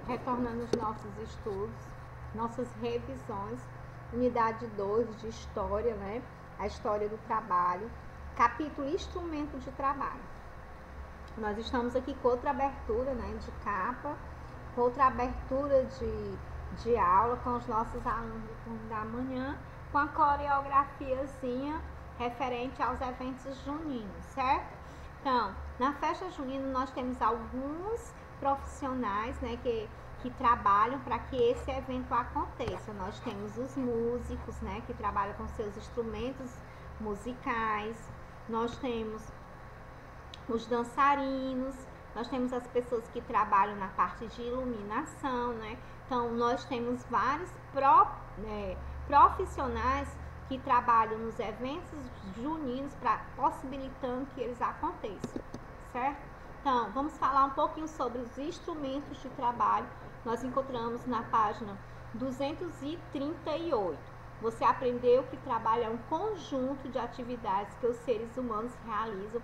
retornando aos nossos estudos, nossas revisões, unidade 2 de História, né? A História do Trabalho, capítulo Instrumento de Trabalho. Nós estamos aqui com outra abertura, né, de capa, com outra abertura de aula com os nossos alunos do turno da manhã, com a coreografiazinha referente aos eventos juninos, certo? Então, na festa junina nós temos alguns profissionais, né, que trabalham para que esse evento aconteça. Nós temos os músicos, né, que trabalham com seus instrumentos musicais, nós temos os dançarinos, nós temos as pessoas que trabalham na parte de iluminação, né? Então, nós temos vários profissionais que trabalham nos eventos juninos possibilitando que eles aconteçam, certo? Então, vamos falar um pouquinho sobre os instrumentos de trabalho. Nós encontramos na página 238. Você aprendeu que trabalho é um conjunto de atividades que os seres humanos realizam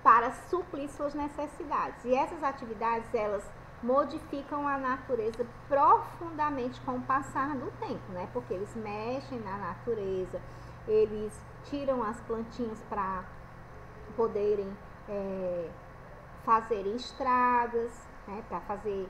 para suprir suas necessidades. E essas atividades, elas modificam a natureza profundamente com o passar do tempo, né? Porque eles mexem na natureza, eles tiram as plantinhas para poderem fazer estradas, né? Para fazer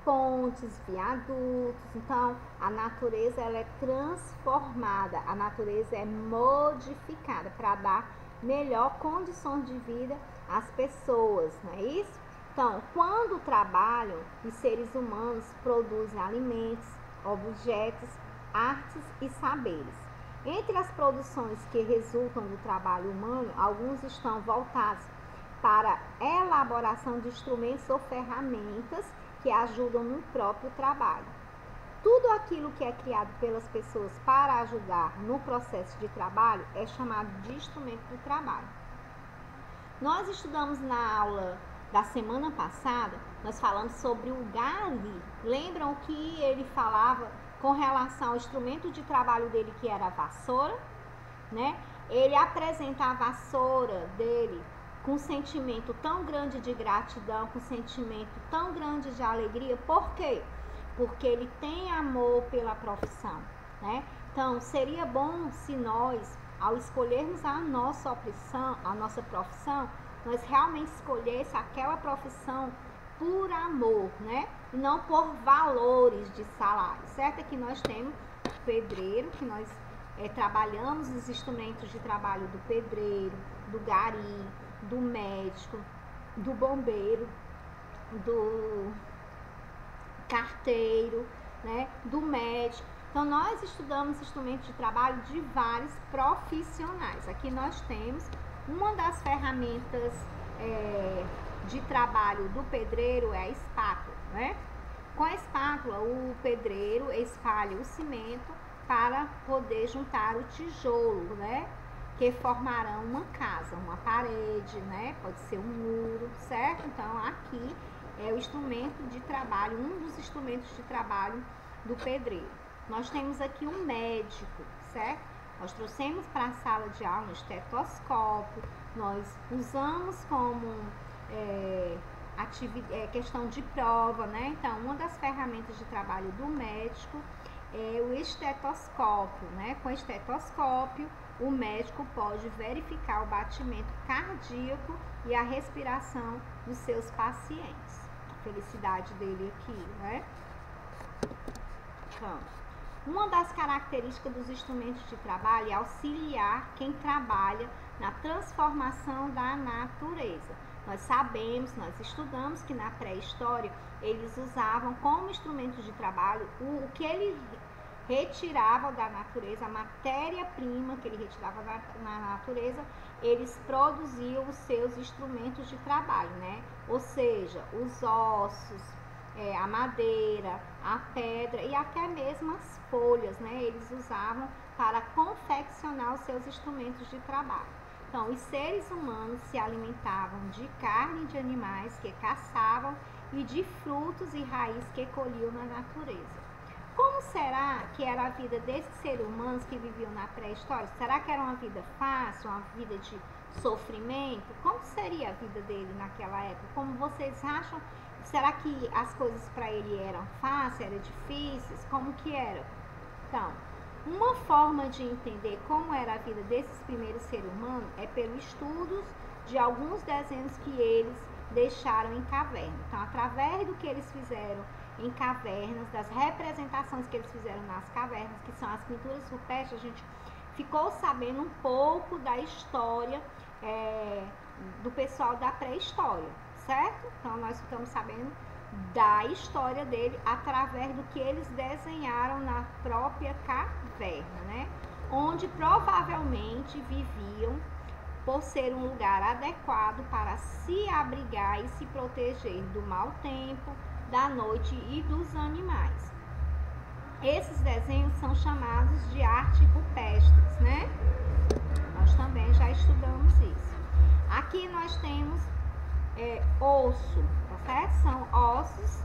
pontes, viadutos. Então, a natureza ela é transformada, a natureza é modificada para dar melhor condições de vida às pessoas, não é isso? Então, quando trabalham, os seres humanos produzem alimentos, objetos, artes e saberes. Entre as produções que resultam do trabalho humano, alguns estão voltados para a elaboração de instrumentos ou ferramentas que ajudam no próprio trabalho. Tudo aquilo que é criado pelas pessoas para ajudar no processo de trabalho é chamado de instrumento de trabalho. Nós estudamos na aula da semana passada, nós falamos sobre o Gari. Lembram o que ele falava com relação ao instrumento de trabalho dele, que era a vassoura, né? Ele apresenta a vassoura dele com um sentimento tão grande de gratidão, com um sentimento tão grande de alegria. Por quê? Porque ele tem amor pela profissão, né? Então, seria bom se nós, ao escolhermos a nossa profissão, nós realmente escolhesse aquela profissão por amor, né? E não por valores de salário, certo? Aqui nós temos o pedreiro, que nós trabalhamos os instrumentos de trabalho do pedreiro, do gari, do médico, do bombeiro, do carteiro, né, do médico. Então, nós estudamos instrumentos de trabalho de vários profissionais. Aqui nós temos uma das ferramentas de trabalho do pedreiro é a espátula, né? Com a espátula, o pedreiro espalha o cimento para poder juntar o tijolo, né? Que formarão uma casa, uma parede, né? Pode ser um muro, certo? Então, aqui é o instrumento de trabalho, um dos instrumentos de trabalho do pedreiro. Nós temos aqui um médico, certo? Nós trouxemos para a sala de aula um estetoscópio, nós usamos como questão de prova, né? Então, uma das ferramentas de trabalho do médico é o estetoscópio, né? Com o estetoscópio, o médico pode verificar o batimento cardíaco e a respiração dos seus pacientes. A felicidade dele aqui, né? Então, uma das características dos instrumentos de trabalho é auxiliar quem trabalha na transformação da natureza. Nós sabemos, nós estudamos que na pré-história eles usavam como instrumentos de trabalho o que ele retirava da natureza, a matéria-prima que ele retirava na natureza, eles produziam os seus instrumentos de trabalho, né? Ou seja, os ossos, a madeira, a pedra e até mesmo as folhas, né? Eles usavam para confeccionar os seus instrumentos de trabalho. Então, os seres humanos se alimentavam de carne de animais que caçavam e de frutos e raízes que colhiam na natureza. Como será que era a vida desses seres humanos que viviam na pré-história? Será que era uma vida fácil, uma vida de sofrimento? Como seria a vida dele naquela época? Como vocês acham será que as coisas para ele eram fáceis, eram difíceis? Como que era? Então, uma forma de entender como era a vida desses primeiros seres humanos é pelo estudo de alguns desenhos que eles deixaram em caverna. Então, através do que eles fizeram em cavernas, das representações que eles fizeram nas cavernas, que são as pinturas rupestres, a gente ficou sabendo um pouco da história do pessoal da pré-história, certo? Então, nós ficamos sabendo da história dele através do que eles desenharam na própria caverna, né? Onde provavelmente viviam por ser um lugar adequado para se abrigar e se proteger do mau tempo, da noite e dos animais. Esses desenhos são chamados de arte rupestres, né? Nós também já estudamos isso. Aqui nós temos osso, tá certo? São ossos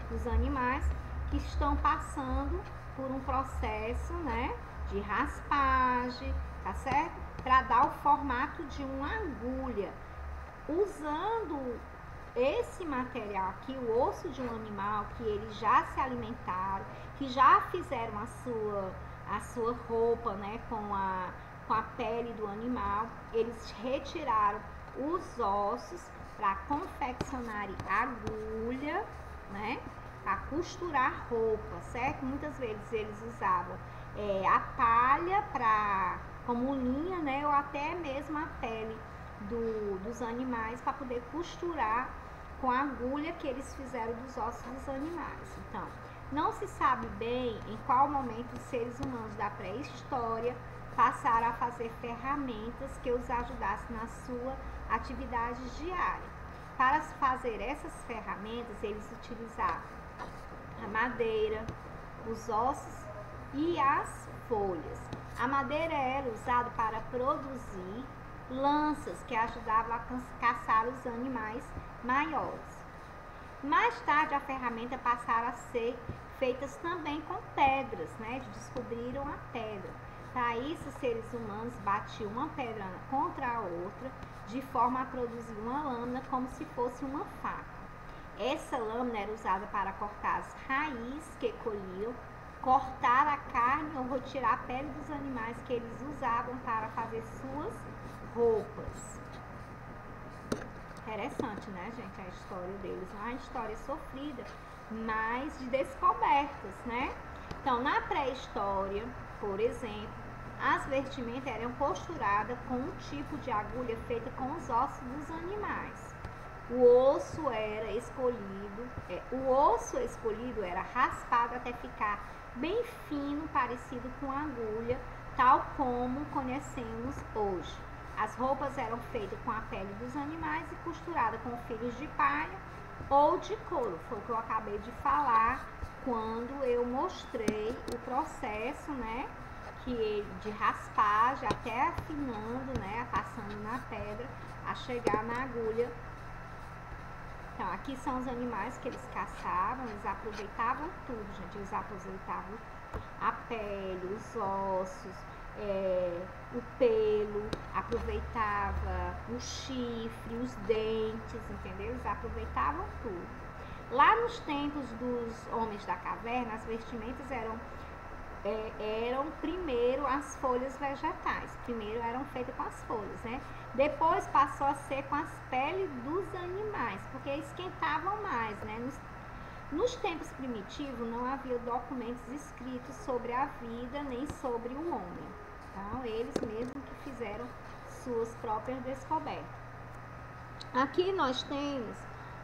dos animais que estão passando por um processo, né, de raspagem, tá certo? Para dar o formato de uma agulha. Usando esse material aqui, o osso de um animal que eles já se alimentaram, que já fizeram a sua roupa, né, com a pele do animal, eles retiraram os ossos para confeccionar agulha, né, para costurar roupa, certo? Muitas vezes eles usavam a palha como linha, né, ou até mesmo a pele dos animais para poder costurar com a agulha que eles fizeram dos ossos dos animais. Então, não se sabe bem em qual momento os seres humanos da pré-história passaram a fazer ferramentas que os ajudassem na sua atividade diária. Para fazer essas ferramentas, eles utilizavam a madeira, os ossos e as folhas. A madeira era usada para produzir lanças que ajudavam a caçar os animais maiores. Mais tarde, a ferramenta passaram a ser feitas também com pedras, né? Descobriram a pedra. Para isso, os seres humanos batiam uma pedra contra a outra, de forma a produzir uma lâmina como se fosse uma faca. Essa lâmina era usada para cortar as raízes que colhiam, cortar a carne ou retirar a pele dos animais que eles usavam para fazer suas roupas. Interessante, né, gente, a história deles. Uma história sofrida, mas de descobertas, né? Então, na pré-história, por exemplo, as vestimentas eram costuradas com um tipo de agulha feita com os ossos dos animais. O osso escolhido era raspado até ficar bem fino, parecido com agulha, tal como conhecemos hoje. As roupas eram feitas com a pele dos animais e costuradas com fios de palha ou de couro. Foi o que eu acabei de falar quando eu mostrei o processo, né, de raspagem até afinando, né, passando na pedra, a chegar na agulha. Então, aqui são os animais que eles caçavam, eles aproveitavam tudo, gente. Eles aproveitavam a pele, os ossos, o pelo, aproveitava o chifre, os dentes, entendeu? Eles aproveitavam tudo. Lá nos tempos dos homens da caverna, as vestimentas eram primeiro as folhas vegetais. Primeiro eram feitas com as folhas, né? Depois passou a ser com as peles dos animais, porque esquentavam mais, né? Nos tempos primitivos não havia documentos escritos sobre a vida nem sobre o homem. Então, eles mesmos que fizeram suas próprias descobertas. Aqui nós temos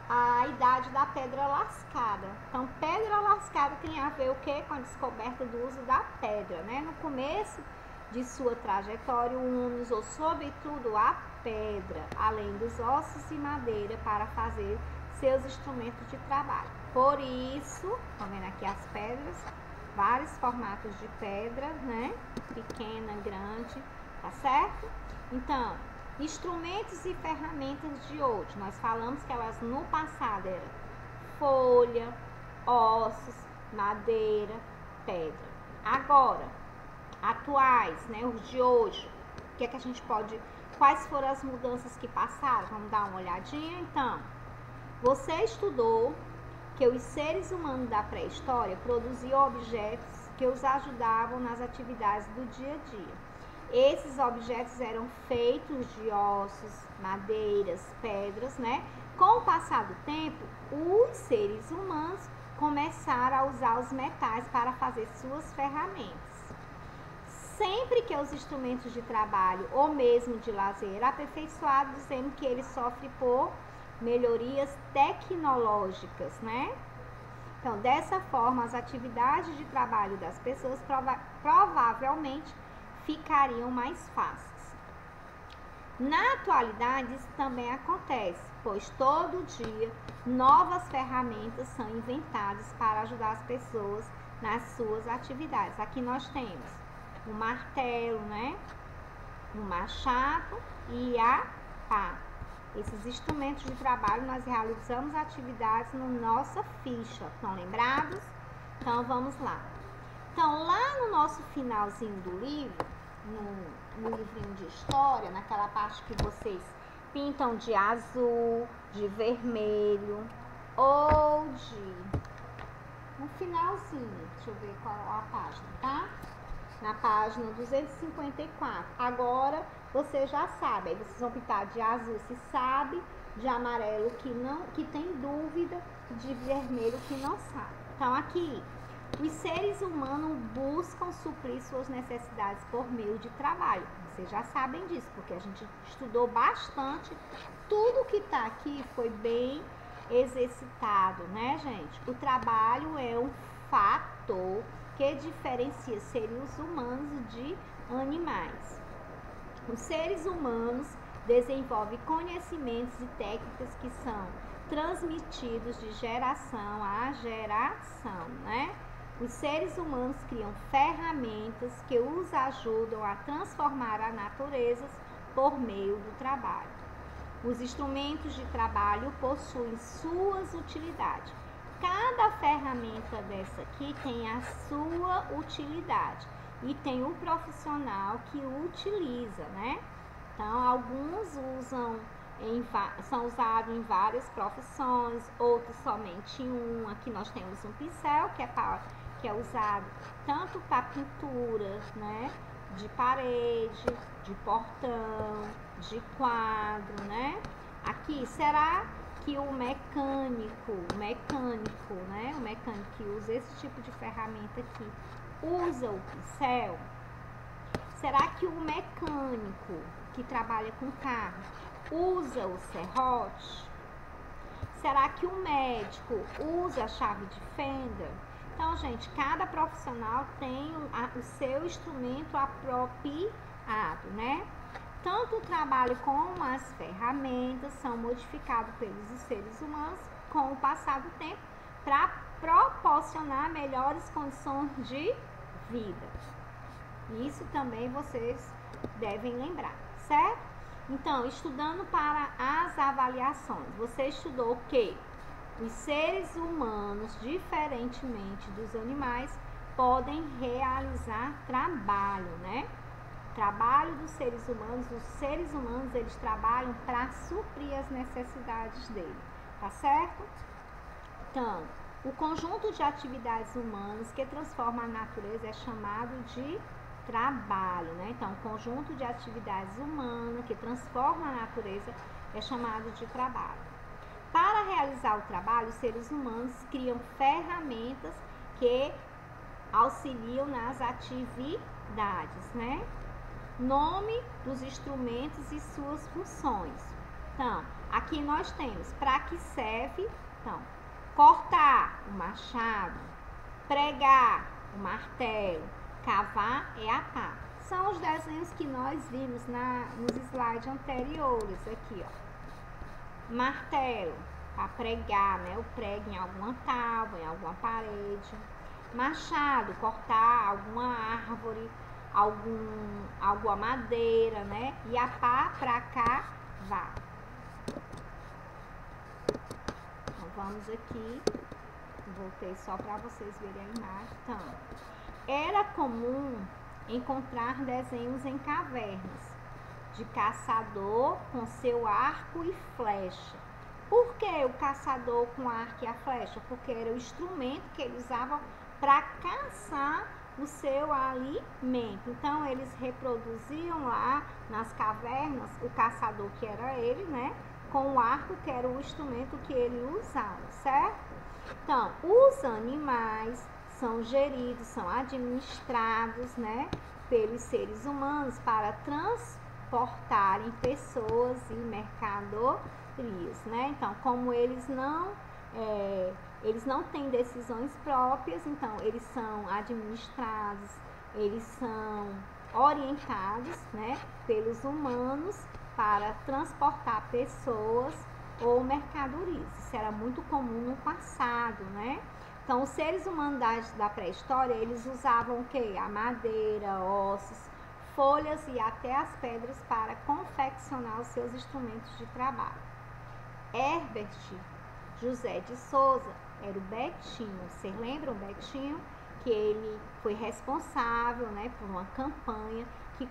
a idade da pedra lascada. Então, pedra lascada tem a ver o quê? Com a descoberta do uso da pedra, né? No começo de sua trajetória, o homem usou sobretudo a pedra, além dos ossos e madeira, para fazer seus instrumentos de trabalho. Por isso, estão vendo aqui as pedras, vários formatos de pedra, né? Pequena, grande, tá certo? Então, instrumentos e ferramentas de hoje. Nós falamos que elas no passado eram folha, ossos, madeira, pedra. Agora, atuais, né, os de hoje, o que é que a gente pode... Quais foram as mudanças que passaram? Vamos dar uma olhadinha, então. Você estudou que os seres humanos da pré-história produziam objetos que os ajudavam nas atividades do dia a dia. Esses objetos eram feitos de ossos, madeiras, pedras, né? Com o passar do tempo, os seres humanos começaram a usar os metais para fazer suas ferramentas. Sempre que os instrumentos de trabalho ou mesmo de lazer aperfeiçoados, dizendo que ele sofre por melhorias tecnológicas, né? Então, dessa forma, as atividades de trabalho das pessoas provavelmente ficariam mais fáceis. Na atualidade, isso também acontece, pois todo dia novas ferramentas são inventadas para ajudar as pessoas nas suas atividades. Aqui nós temos o martelo, né? O machado e a pá. Esses instrumentos de trabalho nós realizamos atividades na nossa ficha. Estão lembrados? Então vamos lá. Então lá no nosso finalzinho do livro, no livrinho de história, naquela parte que vocês pintam de azul, de vermelho ou no finalzinho, deixa eu ver qual é a página, tá? Na página 254. Agora você já sabe, aí vocês vão pintar de azul se sabe, de amarelo que tem dúvida, de vermelho que não sabe. Então aqui, os seres humanos buscam suprir suas necessidades por meio de trabalho. Vocês já sabem disso, porque a gente estudou bastante. Tudo que está aqui foi bem exercitado, né, gente? O trabalho é um fator que diferencia seres humanos de animais. Os seres humanos desenvolvem conhecimentos e técnicas que são transmitidos de geração a geração, né? Os seres humanos criam ferramentas que os ajudam a transformar a natureza por meio do trabalho. Os instrumentos de trabalho possuem suas utilidades. Cada ferramenta dessa aqui tem a sua utilidade e tem o profissional que utiliza, né? Então, alguns são usados em várias profissões, outros somente em uma. Aqui nós temos um pincel que é usado tanto para pintura, né? De parede, de portão, de quadro, né? Aqui, será que o mecânico, né? O mecânico que usa esse tipo de ferramenta aqui, usa o pincel? Será que o mecânico que trabalha com carro usa o serrote? Será que o médico usa a chave de fenda? Então, gente, cada profissional tem o seu instrumento apropriado, né? Tanto o trabalho como as ferramentas são modificados pelos seres humanos com o passar do tempo para proporcionar melhores condições de vida. Isso também vocês devem lembrar, certo? Então, estudando para as avaliações, você estudou que os seres humanos, diferentemente dos animais, podem realizar trabalho, né? Trabalho dos seres humanos, os seres humanos eles trabalham para suprir as necessidades dele, tá certo? Então, o conjunto de atividades humanas que transforma a natureza é chamado de trabalho, né? Então, o conjunto de atividades humanas que transforma a natureza é chamado de trabalho. Para realizar o trabalho, os seres humanos criam ferramentas que auxiliam nas atividades, né? Nome dos instrumentos e suas funções. Então, aqui nós temos para que serve, então, cortar o machado, pregar o martelo, cavar é a pá. São os desenhos que nós vimos nos slides anteriores aqui, ó. Martelo, para pregar, né? O prego em alguma tábua, em alguma parede. Machado, cortar alguma árvore, alguma madeira, né? E a pá para cavar. Então, vamos aqui. Voltei só para vocês verem a imagem. Então, era comum encontrar desenhos em cavernas de caçador com seu arco e flecha, Por que o caçador com a arco e a flecha? Porque era o instrumento que eles usavam para caçar o seu alimento. Então, eles reproduziam lá nas cavernas o caçador, que era ele, né? Com o arco, que era o instrumento que ele usava, certo? Então, os animais são geridos, são administrados, né, pelos seres humanos para transportarem pessoas e mercadorias, né? Então, como eles não têm decisões próprias, então eles são administrados, eles são orientados, né, pelos humanos para transportar pessoas ou mercadorias. Isso era muito comum no passado, né? Então, os seres humanos da pré-história, eles usavam o quê? A madeira, ossos, folhas e até as pedras para confeccionar os seus instrumentos de trabalho. Herbert José de Souza era o Betinho. Vocês lembram o Betinho? Que ele foi responsável, né, por uma campanha que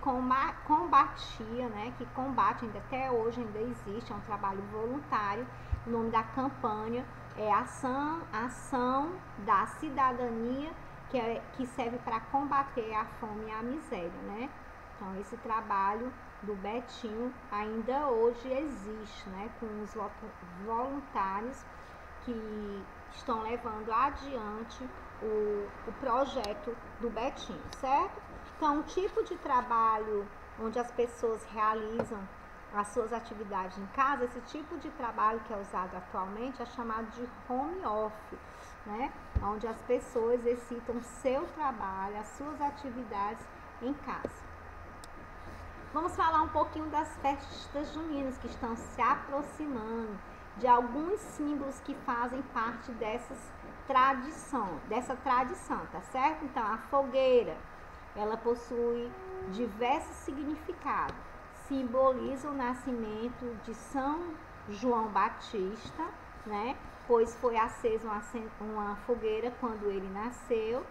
combatia, né, que combate ainda até hoje, ainda existe, é um trabalho voluntário. O nome da campanha é Ação da Cidadania, que serve para combater a fome e a miséria, né? Então, esse trabalho do Betinho ainda hoje existe, né, com os voluntários que estão levando adiante o projeto do Betinho, certo? Então, um tipo de trabalho onde as pessoas realizam as suas atividades em casa, esse tipo de trabalho que é usado atualmente é chamado de home office, né? Onde as pessoas exercitam seu trabalho, as suas atividades em casa. Vamos falar um pouquinho das festas juninas que estão se aproximando, de alguns símbolos que fazem parte dessa tradição, tá certo? Então, a fogueira, ela possui diversos significados. Simboliza o nascimento de São João Batista, né? Pois foi acesa uma fogueira quando ele nasceu,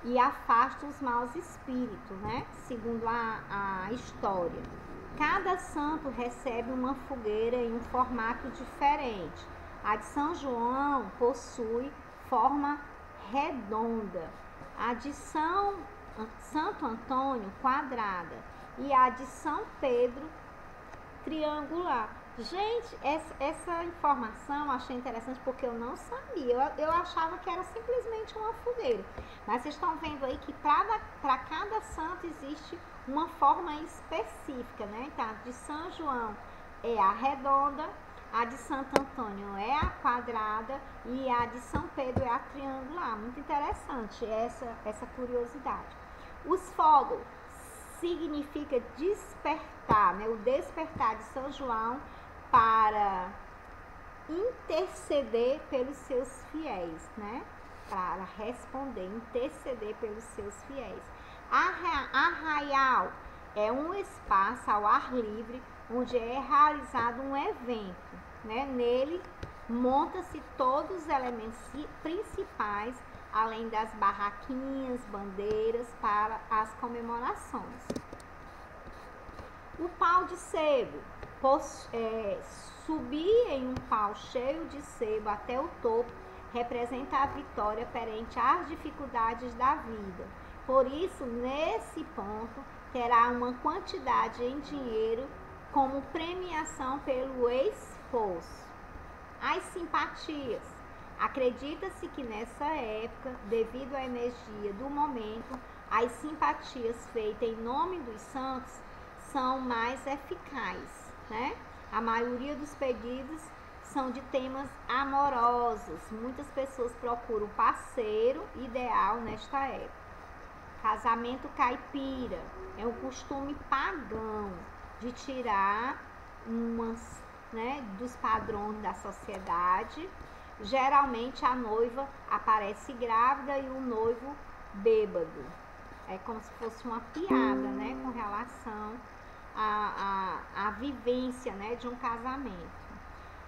e afasta os maus espíritos, né? Segundo a história. Cada santo recebe uma fogueira em um formato diferente. A de São João possui forma redonda, a de Santo Antônio quadrada e a de São Pedro triangular. Gente, essa informação eu achei interessante porque eu não sabia. Eu achava que era simplesmente uma fogueira. Mas vocês estão vendo aí que para cada santo existe uma forma específica, né? Então, a de São João é a redonda, a de Santo Antônio é a quadrada e a de São Pedro é a triangular. Muito interessante essa curiosidade. Os fogos significa despertar, né? O despertar de São João para interceder pelos seus fiéis, né? Para responder, interceder pelos seus fiéis. Arraial é um espaço ao ar livre onde é realizado um evento, né? Nele monta-se todos os elementos principais, além das barraquinhas, bandeiras para as comemorações. O pau de sebo, subir em um pau cheio de sebo até o topo, representa a vitória perante as dificuldades da vida. Por isso, nesse ponto, terá uma quantidade em dinheiro como premiação pelo esforço. As simpatias. Acredita-se que nessa época, devido à energia do momento, as simpatias feitas em nome dos santos são mais eficazes, né? A maioria dos pedidos são de temas amorosos. Muitas pessoas procuram parceiro ideal nesta época. Casamento caipira é um costume pagão de tirar umas, né, dos padrões da sociedade. Geralmente a noiva aparece grávida e o noivo bêbado. É como se fosse uma piada, né, com relação à vivência, né, de um casamento.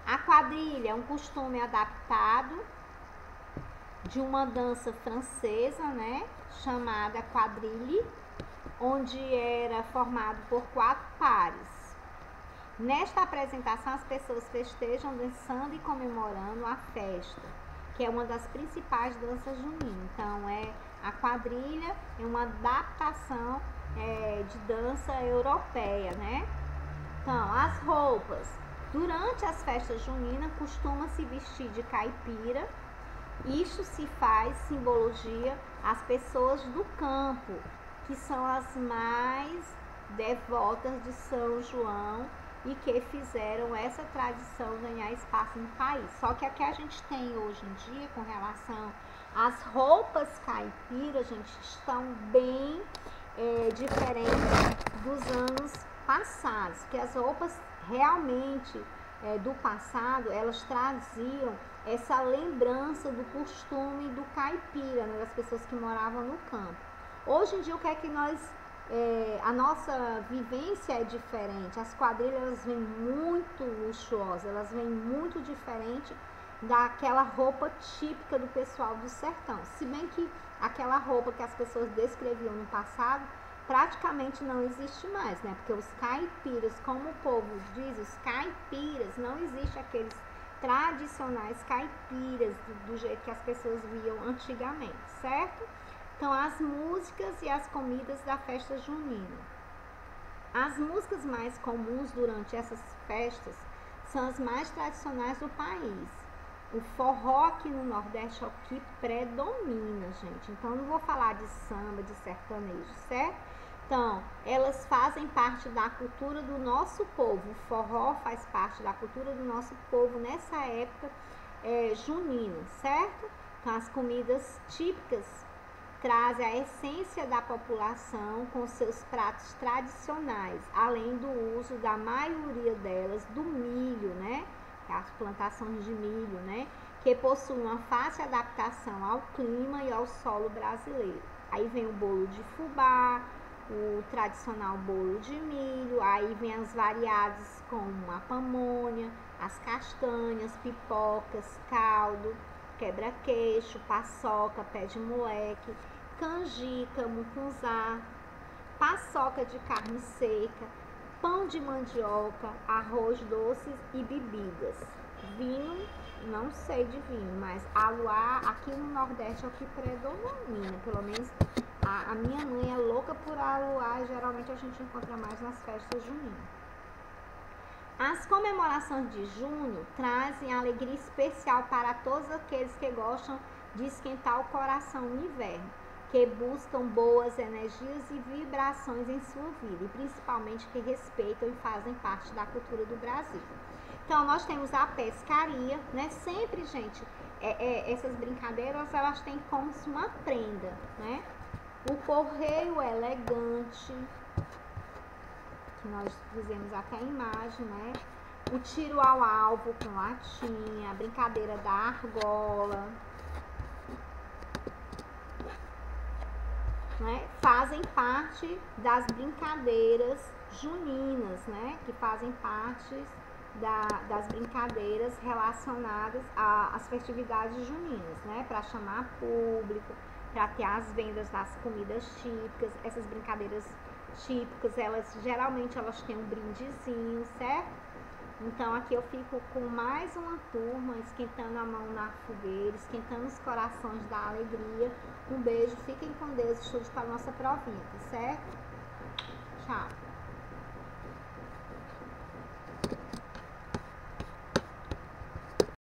A quadrilha é um costume adaptado de uma dança francesa, né, chamada quadrille, onde era formado por 4 pares. Nesta apresentação, as pessoas festejam, dançando e comemorando a festa, que é uma das principais danças juninas. Então, a quadrilha é uma adaptação de dança europeia, né? Então, as roupas. Durante as festas juninas, costuma-se vestir de caipira. Isso se faz simbologia às pessoas do campo, que são as mais devotas de São João e que fizeram essa tradição ganhar espaço no país. Só que a que a gente tem hoje em dia com relação às roupas caipiras, gente, estão bem diferentes dos anos passados, porque as roupas realmente do passado, elas traziam essa lembrança do costume do caipira, né, das pessoas que moravam no campo. Hoje em dia, o que é que a nossa vivência é diferente. As quadrilhas, elas vêm muito luxuosas, elas vêm muito diferente daquela roupa típica do pessoal do sertão. Se bem que aquela roupa que as pessoas descreviam no passado praticamente não existe mais, né? Porque os caipiras, como o povo diz, os caipiras, não existe aqueles tradicionais caipiras do jeito que as pessoas viam antigamente, certo? Então, as músicas e as comidas da festa junina. As músicas mais comuns durante essas festas são as mais tradicionais do país. O forró aqui no Nordeste é o que predomina, gente. Então, não vou falar de samba, de sertanejo, certo? Então, elas fazem parte da cultura do nosso povo. O forró faz parte da cultura do nosso povo nessa época junina, certo? Então, as comidas típicas trazem a essência da população com seus pratos tradicionais, além do uso da maioria delas do milho, né? As plantações de milho, né? Que possuem uma fácil adaptação ao clima e ao solo brasileiro. Aí vem o bolo de fubá, o tradicional bolo de milho, aí vem as variadas como a pamonha, as castanhas, pipocas, caldo, quebra-queixo, paçoca, pé de moleque, canjica, mucunzá, paçoca de carne seca, pão de mandioca, arroz doces e bebidas. Vinho, não sei de vinho, mas aluá aqui no Nordeste é o que predomina, pelo menos a minha mãe é louca por aluá e geralmente a gente encontra mais nas festas juninas. As comemorações de junho trazem alegria especial para todos aqueles que gostam de esquentar o coração no inverno, que buscam boas energias e vibrações em sua vida, e principalmente que respeitam e fazem parte da cultura do Brasil. Então, nós temos a pescaria, né? Sempre, gente, essas brincadeiras, elas têm como uma prenda, né? O correio elegante, que nós fizemos até a imagem, né? O tiro ao alvo com latinha, a brincadeira da argola, né? Fazem parte das brincadeiras juninas, né? Que fazem parte das brincadeiras relacionadas às festividades juninas, né? Para chamar público, para ter as vendas das comidas típicas. Essas brincadeiras típicas, geralmente elas têm um brindezinho, certo? Então aqui eu fico com mais uma turma, esquentando a mão na fogueira, esquentando os corações da alegria. Um beijo, fiquem com Deus, estude para a nossa provinha, tá certo? Tchau!